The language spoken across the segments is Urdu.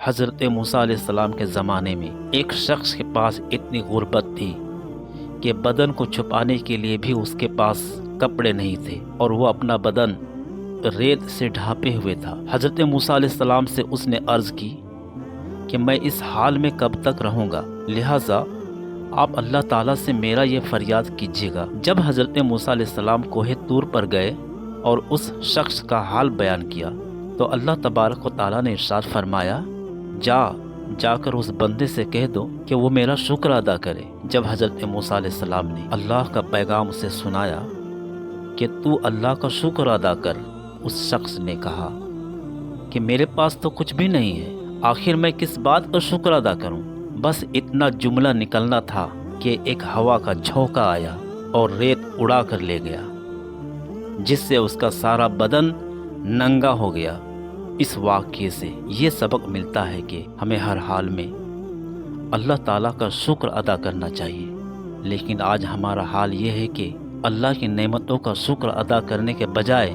حضرت موسیٰ علیہ السلام کے زمانے میں ایک شخص کے پاس اتنی غربت تھی کہ بدن کو چھپانے کے لیے بھی اس کے پاس کپڑے نہیں تھے، اور وہ اپنا بدن ریت سے ڈھانپے ہوئے تھا۔ حضرت موسیٰ علیہ السلام سے اس نے عرض کی کہ میں اس حال میں کب تک رہوں گا، لہٰذا آپ اللہ تعالیٰ سے میرا یہ فریاد کیجیے گا۔ جب حضرت موسیٰ علیہ السلام کوہ طور پر گئے اور اس شخص کا حال بیان کیا تو اللہ تبارک و تعالیٰ نے ارشاد فرمایا، جا کر اس بندے سے کہہ دو کہ وہ میرا شکر ادا کرے۔ جب حضرت موسیٰ علیہ السلام نے اللہ کا پیغام اسے سنایا کہ تو اللہ کا شکر ادا کر، اس شخص نے کہا کہ میرے پاس تو کچھ بھی نہیں ہے، آخر میں کس بات کا شکر ادا کروں؟ بس اتنا جملہ نکلنا تھا کہ ایک ہوا کا جھونکا آیا اور ریت اڑا کر لے گیا، جس سے اس کا سارا بدن ننگا ہو گیا۔ اس واقعے سے یہ سبق ملتا ہے کہ ہمیں ہر حال میں اللہ تعالیٰ کا شکر ادا کرنا چاہیے، لیکن آج ہمارا حال یہ ہے کہ اللہ کی نعمتوں کا شکر ادا کرنے کے بجائے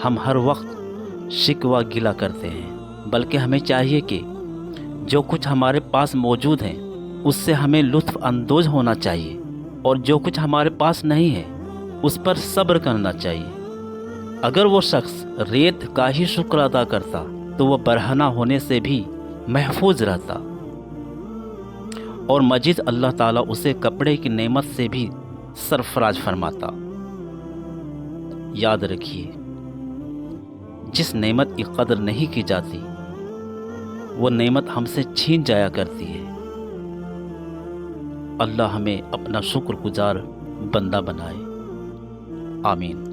ہم ہر وقت شکوہ گلہ کرتے ہیں، بلکہ ہمیں چاہیے کہ جو کچھ ہمارے پاس موجود ہیں اس سے ہمیں لطف اندوز ہونا چاہیے، اور جو کچھ ہمارے پاس نہیں ہے اس پر صبر کرنا چاہیے۔ اگر وہ شخص ریت کا ہی شکر ادا کرتا تو وہ برہنہ ہونے سے بھی محفوظ رہتا، اور مزید اللہ تعالیٰ اسے کپڑے کی نعمت سے بھی سرفراز فرماتا۔ یاد رکھیے، جس نعمت کی قدر نہیں کی جاتی وہ نعمت ہم سے چھین جایا کرتی ہے۔ اللہ ہمیں اپنا شکر گزار بندہ بنائے، آمین۔